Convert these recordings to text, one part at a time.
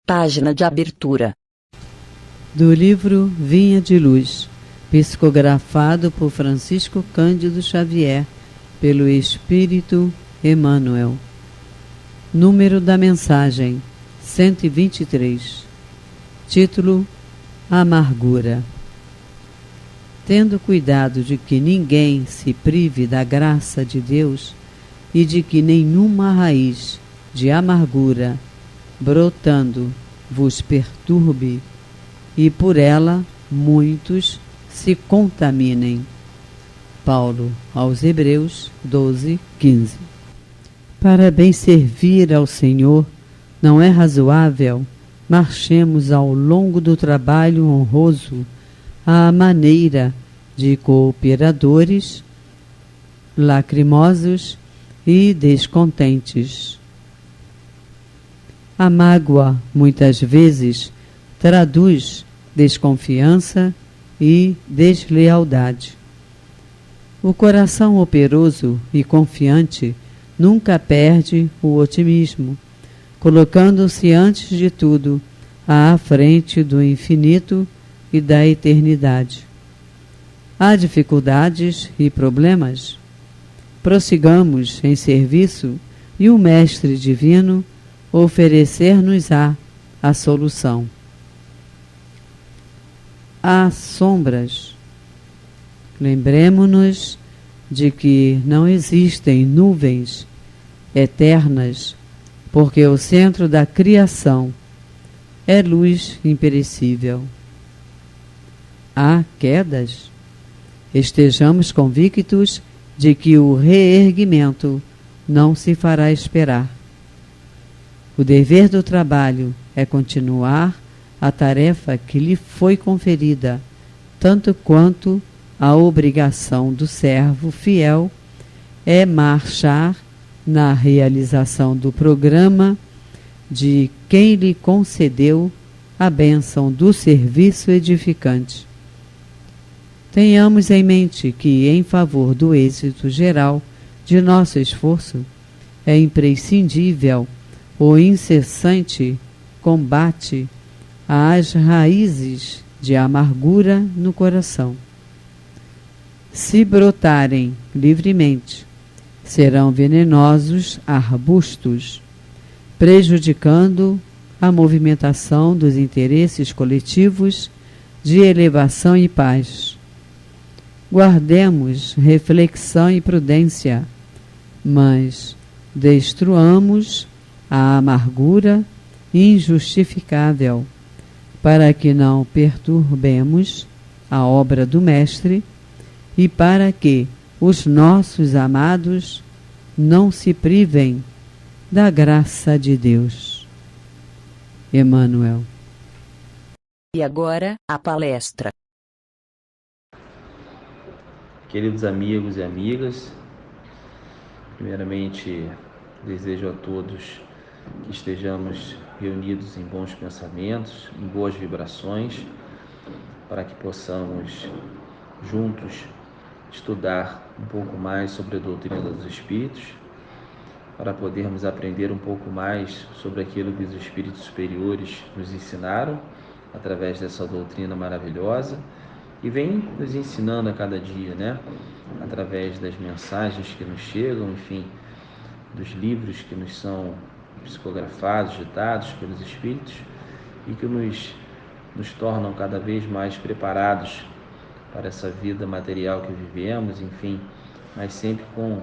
Página de abertura. Do livro Vinha de Luz, psicografado por Francisco Cândido Xavier, pelo Espírito Emmanuel. Número da mensagem: 123. Título: Amargura. Tendo cuidado de que ninguém se prive da graça de Deus e de que nenhuma raiz de amargura brotando vos perturbe e por ela muitos se contaminem. Paulo aos Hebreus 12:15. Para bem servir ao Senhor, não é razoável marchemos ao longo do trabalho honroso à maneira de cooperadores lacrimosos e descontentes. A mágoa, muitas vezes, traduz desconfiança e deslealdade. O coração operoso e confiante nunca perde o otimismo, colocando-se antes de tudo à frente do infinito e da eternidade. Há dificuldades e problemas? Prossigamos em serviço e o Mestre Divino oferecer-nos-á a solução. Há sombras. Lembremo-nos de que não existem nuvens eternas, porque o centro da criação é luz imperecível. Há quedas. Estejamos convictos de que o reerguimento não se fará esperar. O dever do trabalho é continuar a tarefa que lhe foi conferida, tanto quanto a obrigação do servo fiel é marchar na realização do programa de quem lhe concedeu a bênção do serviço edificante. Tenhamos em mente que, em favor do êxito geral de nosso esforço, é imprescindível o incessante combate às raízes de amargura no coração. Se brotarem livremente, serão venenosos arbustos, prejudicando a movimentação dos interesses coletivos de elevação e paz. Guardemos reflexão e prudência, mas destruamos a amargura injustificável, para que não perturbemos a obra do Mestre e para que os nossos amados não se privem da graça de Deus. Emmanuel. E agora, a palestra. Queridos amigos e amigas, primeiramente desejo a todos que estejamos reunidos em bons pensamentos, em boas vibrações, para que possamos juntos estudar um pouco mais sobre a doutrina dos Espíritos, para podermos aprender um pouco mais sobre aquilo que os Espíritos superiores nos ensinaram através dessa doutrina maravilhosa e vem nos ensinando a cada dia, através das mensagens que nos chegam, enfim, dos livros que nos são psicografados, ditados pelos Espíritos e que nos tornam cada vez mais preparados para essa vida material que vivemos, enfim, mas sempre com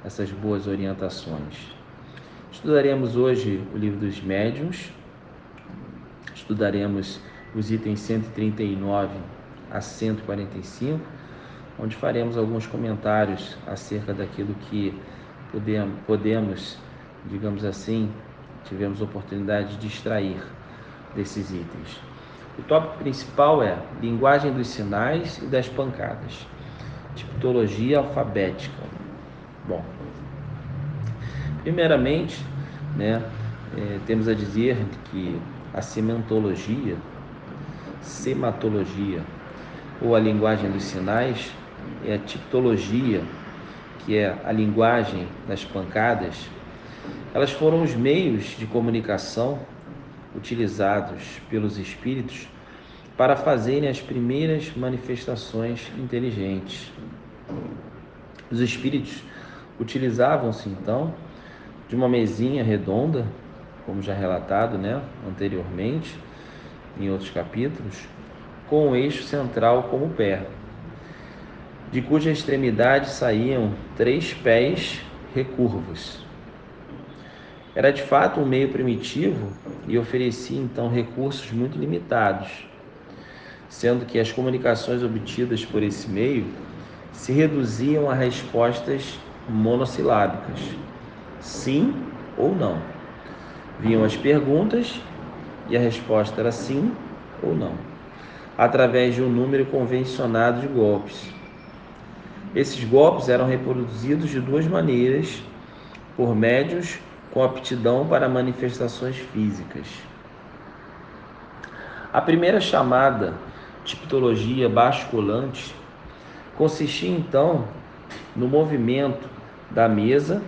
essas boas orientações. Estudaremos hoje o livro dos Médiuns, estudaremos os itens 139 a 145, onde faremos alguns comentários acerca daquilo que podemos, digamos assim, tivemos oportunidade de extrair desses itens. O tópico principal é linguagem dos sinais e das pancadas, tipologia alfabética. Bom, primeiramente, temos a dizer que a sematologia ou a linguagem dos sinais é a tipologia, que é a linguagem das pancadas. Elas foram os meios de comunicação utilizados pelos espíritos para fazerem as primeiras manifestações inteligentes. Os espíritos utilizavam-se então de uma mesinha redonda, como já relatado, anteriormente, em outros capítulos, com o eixo central como pé, de cuja extremidade saíam 3 pés recurvos. Era de fato um meio primitivo e oferecia então recursos muito limitados, sendo que as comunicações obtidas por esse meio se reduziam a respostas monossilábicas, sim ou não. Vinham as perguntas e a resposta era sim ou não, através de um número convencionado de golpes. Esses golpes eram reproduzidos de 2 maneiras por médiuns com aptidão para manifestações físicas. A primeira, chamada de ptologia basculante, consistia então no movimento da mesa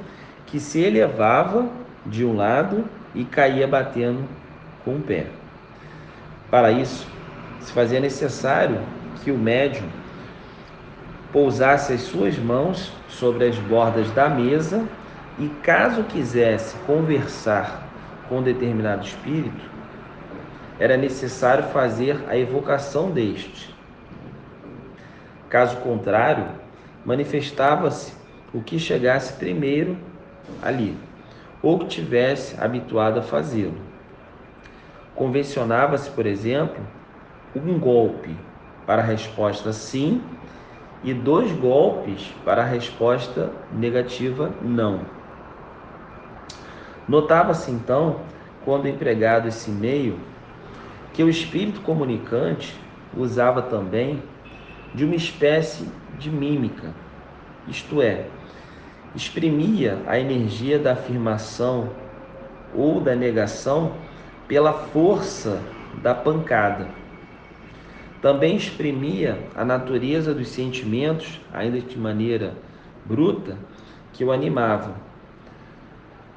que se elevava de um lado e caía batendo com o pé. Para isso, se fazia necessário que o médium pousasse as suas mãos sobre as bordas da mesa e, caso quisesse conversar com determinado espírito, era necessário fazer a evocação deste. Caso contrário, manifestava-se o que chegasse primeiro ali, ou que tivesse habituado a fazê-lo. Convencionava-se, por exemplo, um golpe para a resposta sim e 2 golpes para a resposta negativa não. Notava-se então, quando empregado esse meio, que o espírito comunicante usava também de uma espécie de mímica, isto é, exprimia a energia da afirmação ou da negação pela força da pancada. Também exprimia a natureza dos sentimentos, ainda de maneira bruta, que o animavam.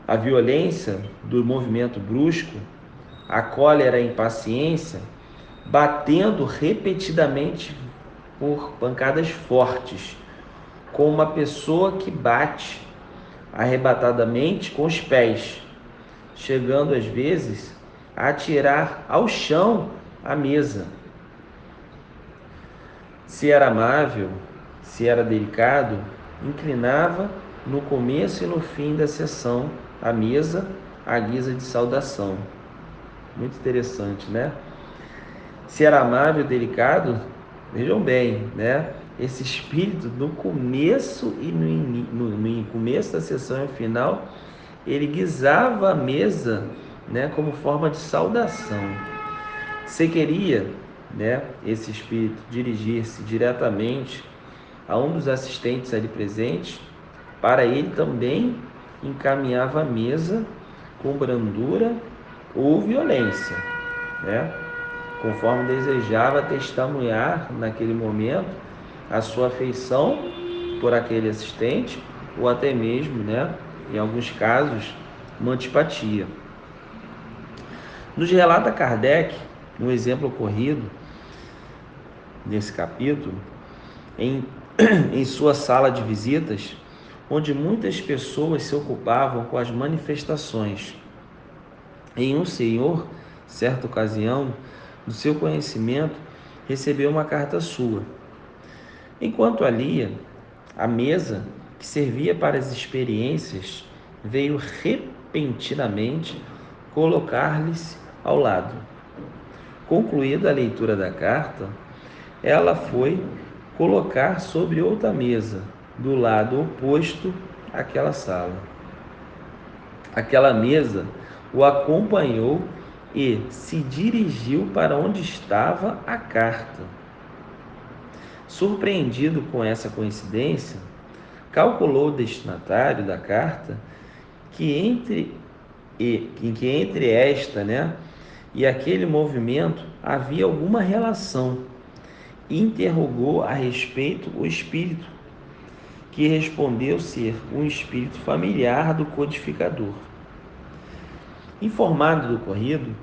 A violência do movimento brusco, a cólera e a impaciência, batendo repetidamente por pancadas fortes, como uma pessoa que bate arrebatadamente com os pés, chegando às vezes a atirar ao chão a mesa. Se era amável, se era delicado, inclinava no começo e no fim da sessão a mesa à guisa de saudação. Muito interessante, né? Se era amável, delicado, vejam bem, esse espírito no começo e no começo da sessão e no final, ele guisava a mesa, como forma de saudação. Se queria, esse espírito dirigir-se diretamente a um dos assistentes ali presentes, para ele também encaminhava a mesa com brandura ou violência, conforme desejava testemunhar naquele momento a sua afeição por aquele assistente, ou até mesmo, em alguns casos, uma antipatia. Nos relata Kardec um exemplo ocorrido nesse capítulo, em sua sala de visitas, onde muitas pessoas se ocupavam com as manifestações. Em um senhor, certa ocasião, do seu conhecimento, recebeu uma carta sua. Enquanto ali, a mesa que servia para as experiências veio repentinamente colocar-lhes ao lado. Concluída a leitura da carta, ela foi colocar sobre outra mesa, do lado oposto àquela sala. Aquela mesa o acompanhou e se dirigiu para onde estava a carta. Surpreendido com essa coincidência, calculou o destinatário da carta que entre esta, e aquele movimento havia alguma relação, e interrogou a respeito o espírito, que respondeu ser um espírito familiar do codificador. Informado do ocorrido,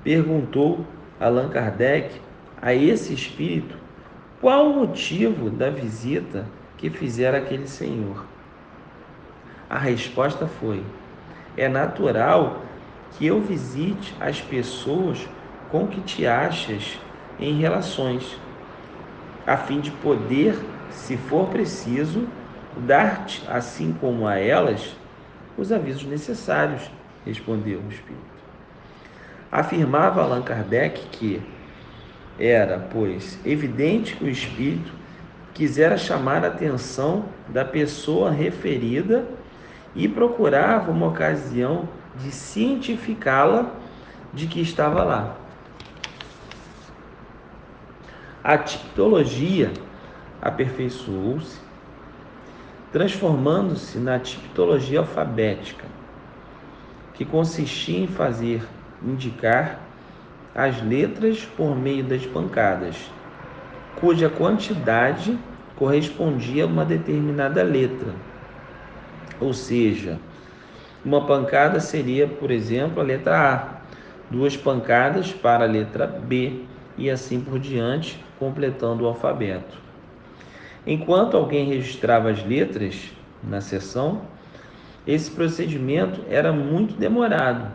perguntou Allan Kardec a esse espírito qual o motivo da visita que fizera aquele senhor. A resposta foi: é natural que eu visite as pessoas com que te achas em relações, a fim de poder, se for preciso, dar-te, assim como a elas, os avisos necessários, respondeu o espírito. Afirmava Allan Kardec que era, pois, evidente que o espírito quisera chamar a atenção da pessoa referida e procurava uma ocasião de cientificá-la de que estava lá. A tipologia aperfeiçoou-se, transformando-se na tipologia alfabética, que consistia em fazer indicar as letras por meio das pancadas, cuja quantidade correspondia a uma determinada letra. Ou seja, uma pancada seria, por exemplo, a letra A, 2 pancadas para a letra B e assim por diante, completando o alfabeto. Enquanto alguém registrava as letras na sessão, esse procedimento era muito demorado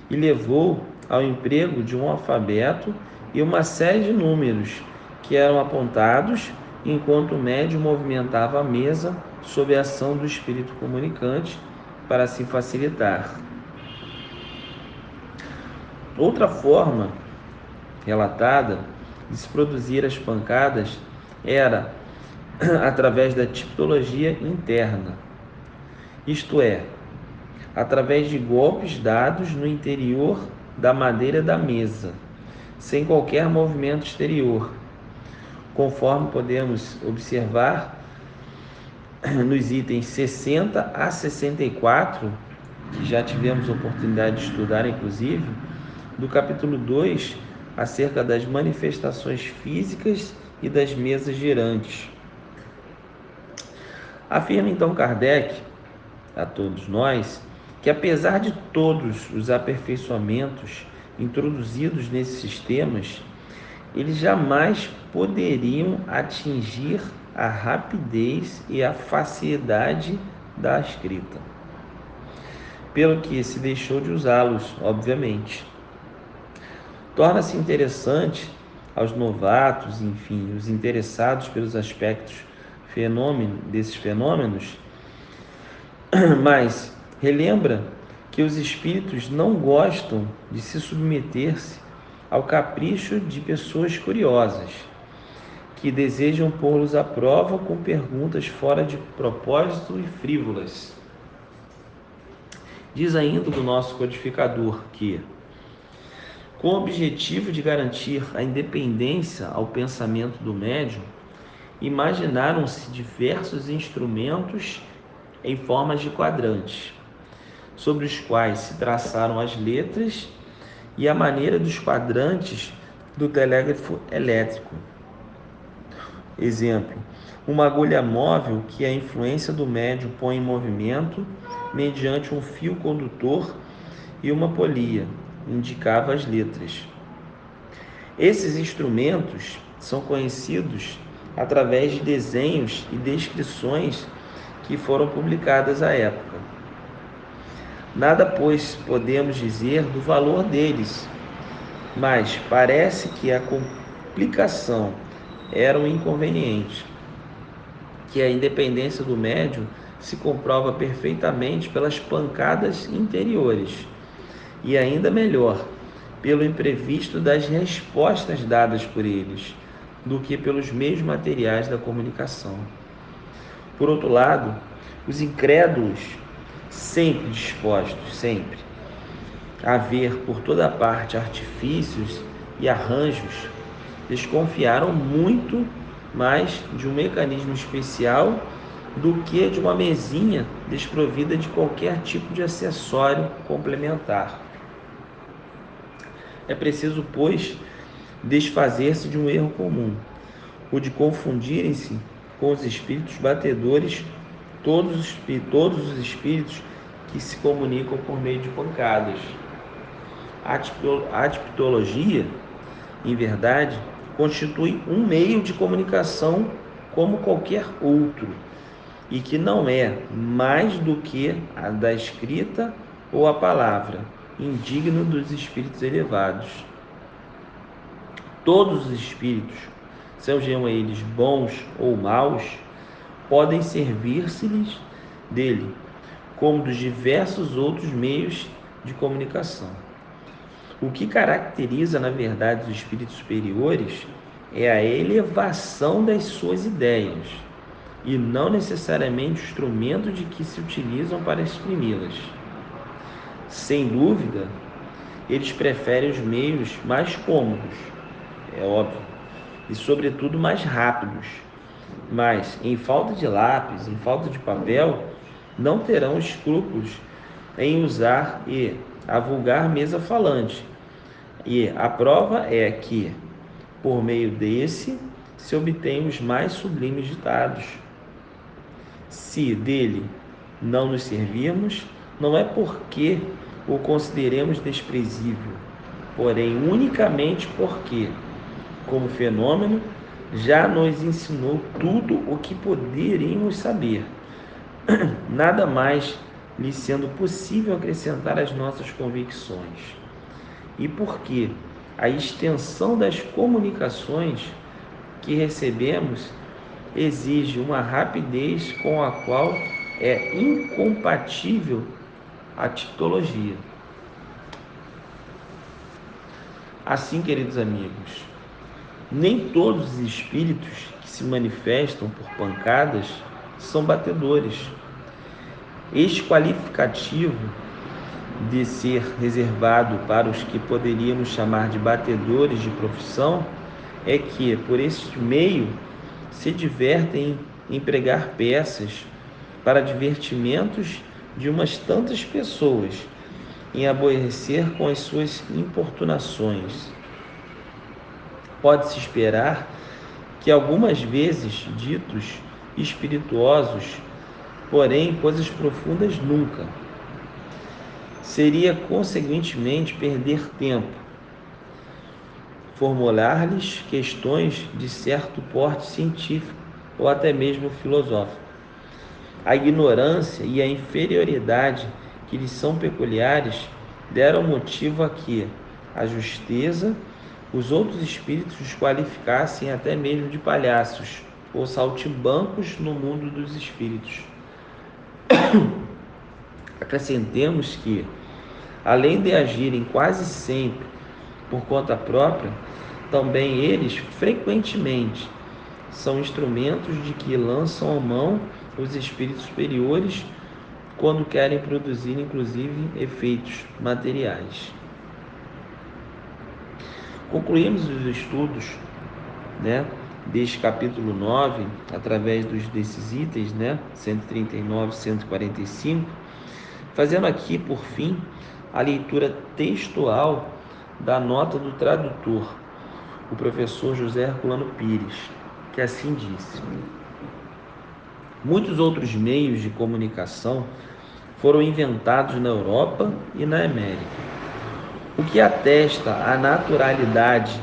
e levou ao emprego de um alfabeto e uma série de números que eram apontados enquanto o médium movimentava a mesa sob a ação do espírito comunicante para assim facilitar. Outra forma relatada de se produzir as pancadas era através da tipologia interna, isto é, através de golpes dados no interior da madeira da mesa, sem qualquer movimento exterior, conforme podemos observar nos itens 60 a 64, que já tivemos oportunidade de estudar, inclusive, do capítulo 2, acerca das manifestações físicas e das mesas girantes. Afirma então Kardec a todos nós que, apesar de todos os aperfeiçoamentos introduzidos nesses sistemas, eles jamais poderiam atingir a rapidez e a facilidade da escrita, pelo que se deixou de usá-los, obviamente. Torna-se interessante aos novatos, enfim, os interessados pelos aspectos desses fenômenos, mas relembra que os espíritos não gostam de se submeter-se ao capricho de pessoas curiosas, que desejam pô-los à prova com perguntas fora de propósito e frívolas. Diz ainda do nosso codificador que, com o objetivo de garantir a independência ao pensamento do médium, imaginaram-se diversos instrumentos em formas de quadrantes, sobre os quais se traçaram as letras e a maneira dos quadrantes do telégrafo elétrico. Exemplo, uma agulha móvel que a influência do médium põe em movimento mediante um fio condutor e uma polia, indicava as letras. Esses instrumentos são conhecidos através de desenhos e descrições que foram publicadas à época. Nada, pois, podemos dizer do valor deles, mas parece que a complicação era um inconveniente, que a independência do médium se comprova perfeitamente pelas pancadas interiores, e ainda melhor, pelo imprevisto das respostas dadas por eles, do que pelos meios materiais da comunicação. Por outro lado, os incrédulos, sempre dispostos, a ver por toda parte artifícios e arranjos, desconfiaram muito mais de um mecanismo especial do que de uma mesinha desprovida de qualquer tipo de acessório complementar. É preciso, pois, desfazer-se de um erro comum, o de confundirem-se com os espíritos batedores todos os espíritos que se comunicam por meio de pancadas. A adiptologia, em verdade, constitui um meio de comunicação como qualquer outro, e que não é mais do que a da escrita ou a palavra, indigno dos espíritos elevados. Todos os espíritos, sejam eles bons ou maus, podem servir-se-lhes dele, como dos diversos outros meios de comunicação. O que caracteriza, na verdade, os espíritos superiores é a elevação das suas ideias, e não necessariamente o instrumento de que se utilizam para exprimi-las. Sem dúvida, eles preferem os meios mais cômodos, é óbvio, e sobretudo mais rápidos, mas em falta de lápis, em falta de papel, não terão escrúpulos em usar a vulgar mesa falante. E a prova é que, por meio desse, se obtém os mais sublimes ditados. Se dele não nos servirmos, não é porque o consideremos desprezível, porém unicamente porque, como fenômeno, já nos ensinou tudo o que poderíamos saber, nada mais lhe sendo possível acrescentar às nossas convicções. E porque a extensão das comunicações que recebemos exige uma rapidez com a qual é incompatível a tipologia. Assim, queridos amigos, nem todos os espíritos que se manifestam por pancadas são batedores. Este qualificativo de ser reservado para os que poderíamos chamar de batedores de profissão é que, por este meio, se divertem em pregar peças para divertimentos de umas tantas pessoas, em aborrecer com as suas importunações. Pode-se esperar que algumas vezes ditos espirituosos, porém coisas profundas nunca. Seria, consequentemente, perder tempo formular-lhes questões de certo porte científico ou até mesmo filosófico. A ignorância e a inferioridade que lhes são peculiares deram motivo a que a justeza, os outros espíritos os qualificassem até mesmo de palhaços ou saltimbancos no mundo dos espíritos. Acrescentemos que, além de agirem quase sempre por conta própria, também eles frequentemente são instrumentos de que lançam à mão os espíritos superiores quando querem produzir, inclusive, efeitos materiais. Concluímos os estudos, deste capítulo 9, através desses itens, 139 e 145, fazendo aqui, por fim, a leitura textual da nota do tradutor, o professor José Herculano Pires, que assim disse: muitos outros meios de comunicação foram inventados na Europa e na América, o que atesta a naturalidade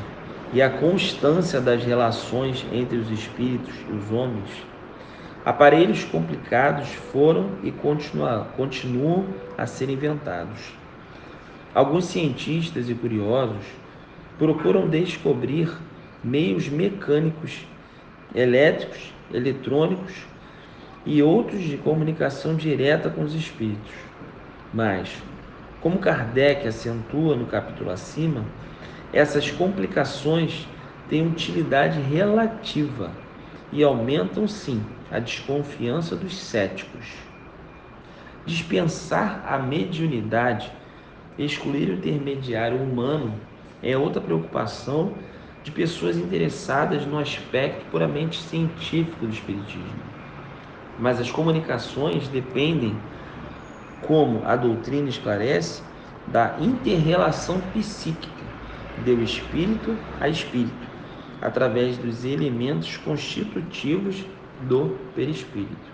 e a constância das relações entre os espíritos e os homens. Aparelhos complicados foram e continuam a ser inventados. Alguns cientistas e curiosos procuram descobrir meios mecânicos, elétricos, eletrônicos e outros de comunicação direta com os espíritos. Mas, como Kardec acentua no capítulo acima, essas complicações têm utilidade relativa e aumentam, sim, a desconfiança dos céticos. Dispensar a mediunidade, excluir o intermediário humano, é outra preocupação de pessoas interessadas no aspecto puramente científico do espiritismo. Mas as comunicações dependem, como a doutrina esclarece, da inter-relação psíquica do espírito a espírito, através dos elementos constitutivos do perispírito.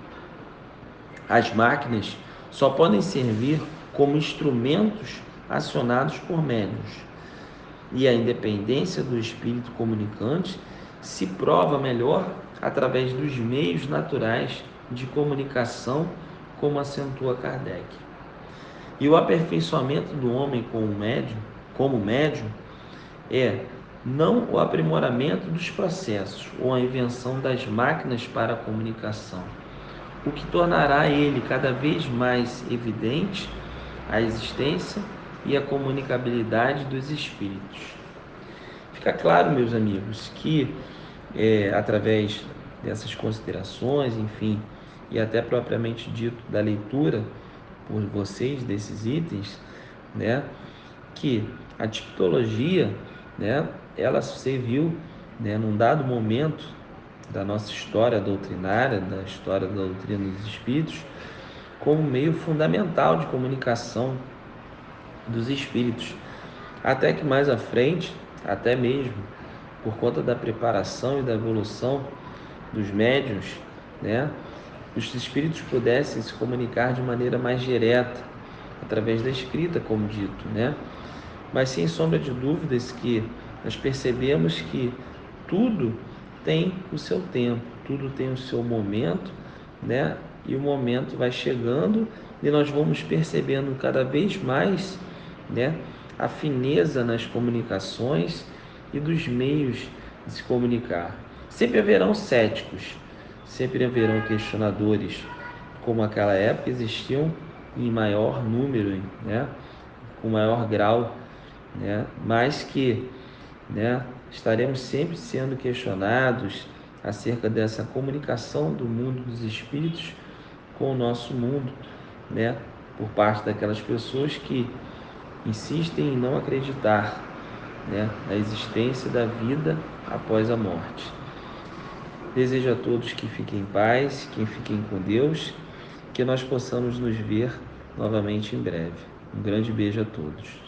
As máquinas só podem servir como instrumentos acionados por médiuns. E a independência do espírito comunicante se prova melhor através dos meios naturais de comunicação, como acentua Kardec. E o aperfeiçoamento do homem como médium é não o aprimoramento dos processos ou a invenção das máquinas para a comunicação, o que tornará ele cada vez mais evidente a existência e a comunicabilidade dos espíritos. Fica claro, meus amigos, que através dessas considerações, enfim, e até propriamente dito da leitura por vocês desses itens, né, que a tictologia, né, ela serviu, né, num dado momento da nossa história doutrinária, da história da doutrina dos espíritos, como meio fundamental de comunicação dos espíritos, até que mais à frente, até mesmo por conta da preparação e da evolução dos médiuns, né, os espíritos pudessem se comunicar de maneira mais direta, através da escrita, como dito, né? Mas sem sombra de dúvidas que nós percebemos que tudo tem o seu tempo, tudo tem o seu momento, né? E o momento vai chegando e nós vamos percebendo cada vez mais, né, a fineza nas comunicações e dos meios de se comunicar. Sempre haverão céticos, sempre haverão questionadores, como naquela época existiam em maior número, né, com maior grau, né, mas que, né, estaremos sempre sendo questionados acerca dessa comunicação do mundo dos espíritos com o nosso mundo, né, por parte daquelas pessoas que insistem em não acreditar, né, na existência da vida após a morte. Desejo a todos que fiquem em paz, que fiquem com Deus, que nós possamos nos ver novamente em breve. Um grande beijo a todos.